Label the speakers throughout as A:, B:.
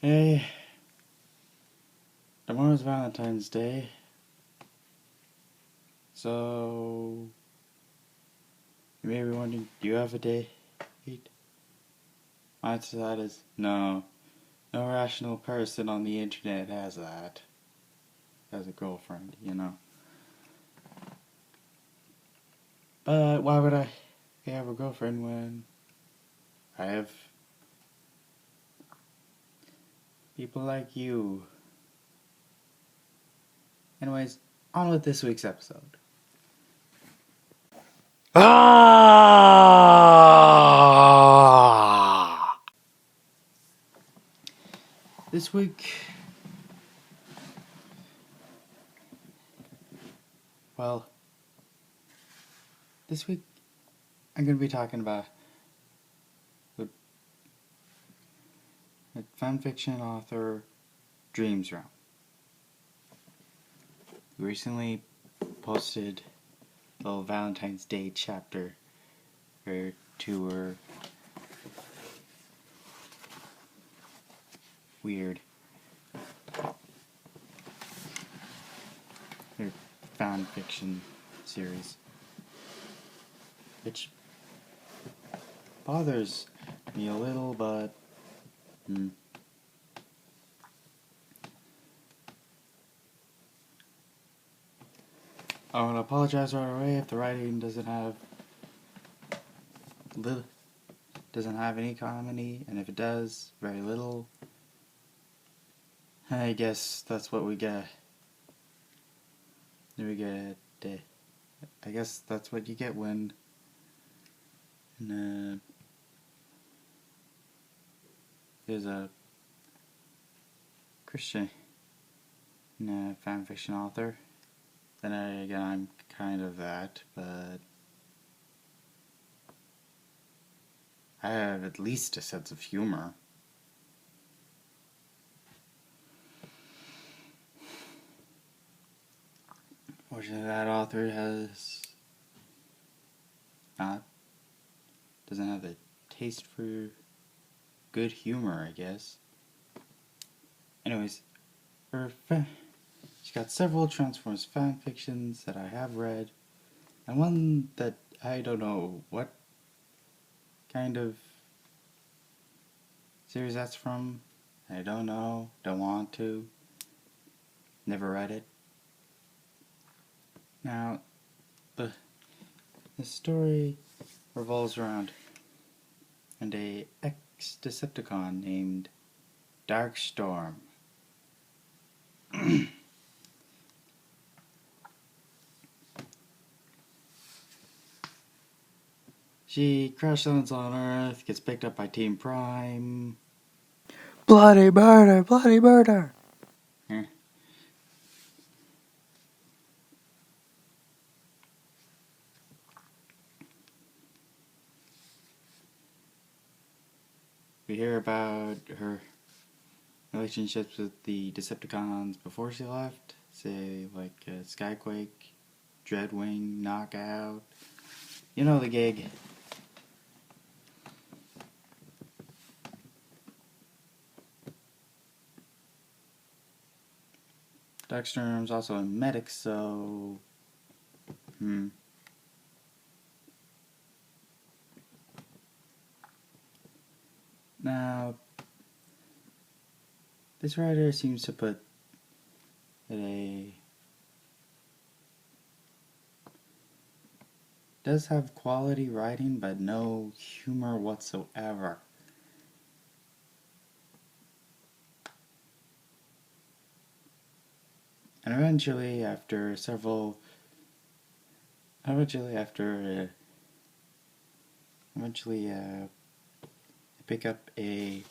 A: Hey, tomorrow's Valentine's Day, so you may be wondering, do you have a date? My answer to that is no. No rational person on the internet has that. Has a girlfriend, you know. But why would I have a girlfriend when I have people like you? Anyways, on with this week's episode. This week, this week I'm going to be talking about the fanfiction author Dreams Realm. We recently posted a little Valentine's Day chapter or two were weird. Their fan fiction series, which bothers me a little, but I want to apologize right away if the writing doesn't have any comedy, and if it does, very little. I guess that's what we get. I guess that's what you get when there's a Christian fanfiction author. Then I'm kind of that, but I have at least a sense of humor. Fortunately, that author doesn't have the taste for good humor, I guess. Anyways, she's got several Transformers fanfictions that I have read, and one that I don't know what kind of series that's from. I don't know, don't want to, never read it. Now, the story revolves around a ex-Decepticon named Darkstorm. She crash lands on Earth, gets picked up by Team Prime. Bloody murder, bloody murder! We hear about her relationships with the Decepticons before she left, say like Skyquake, Dreadwing, Knockout. You know the gig. Darkstorm's also a medic, so Now, this writer seems to put does have quality writing, but no humor whatsoever. And eventually, after pick up a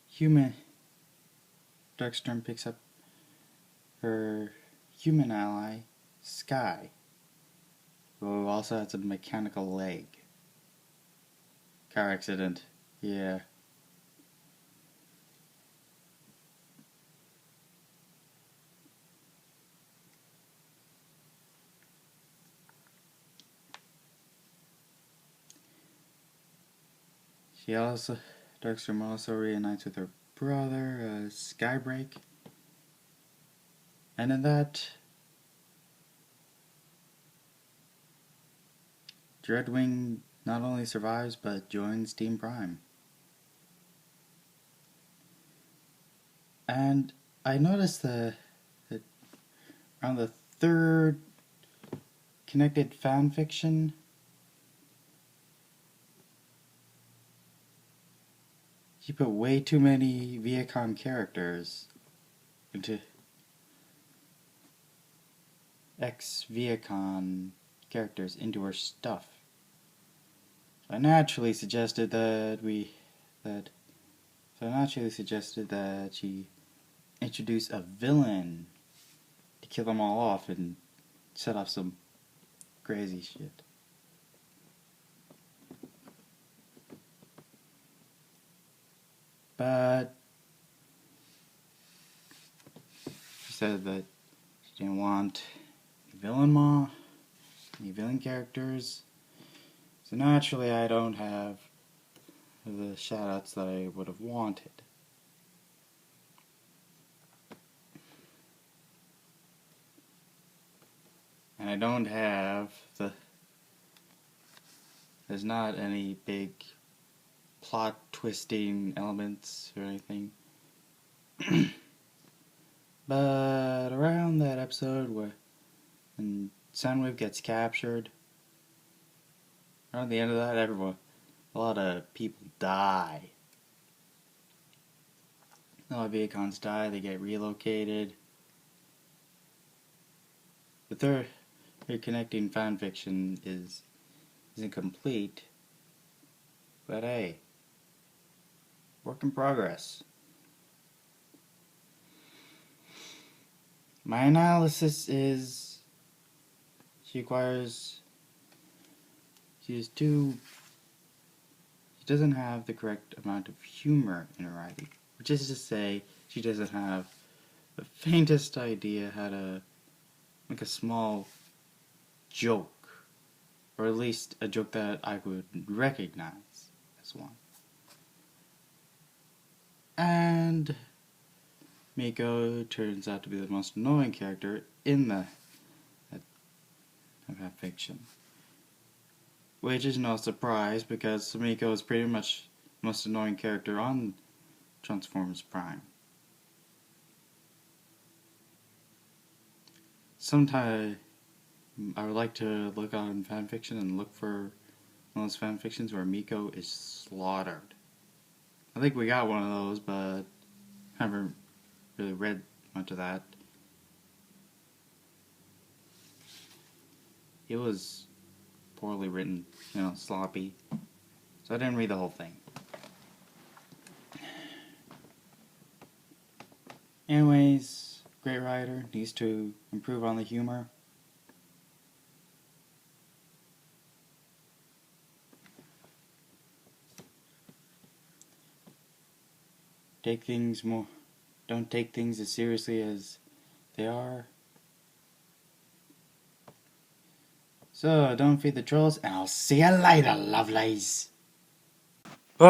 A: human. Darkstorm picks up her human ally, Sky, who also has a mechanical leg. Car accident, yeah. Darkstream also reunites with her brother, Skybreak. And in that, Dreadwing not only survives but joins Team Prime. And I noticed that around the third connected fanfiction, she put way too many Viacom characters into ex-Viacom characters into her stuff. I naturally suggested that she introduce a villain to kill them all off and set off some crazy shit. But she said that she didn't want any villain characters. So naturally I don't have the shoutouts that I would have wanted. And I don't have there's not any big plot twisting elements or anything. But around that episode when Soundwave gets captured, around the end of that, a lot of people die. A lot of Viacons die, they get relocated. The third connecting fanfiction isn't complete, but hey, work in progress. My analysis is she doesn't have the correct amount of humor in her writing, which is to say, she doesn't have the faintest idea how to make a small joke, or at least a joke that I would recognize as one. And Miko turns out to be the most annoying character in that fiction. Which is no surprise because Miko is pretty much the most annoying character on Transformers Prime. Sometimes I would like to look on fanfiction and look for one of those fanfictions where Miko is slaughtered. I think we got one of those, but haven't really read much of that. It was poorly written, sloppy. So I didn't read the whole thing. Anyways, great writer, needs to improve on the humor. Don't take things as seriously as they are. So, don't feed the trolls, and I'll see you later, lovelies. Oh!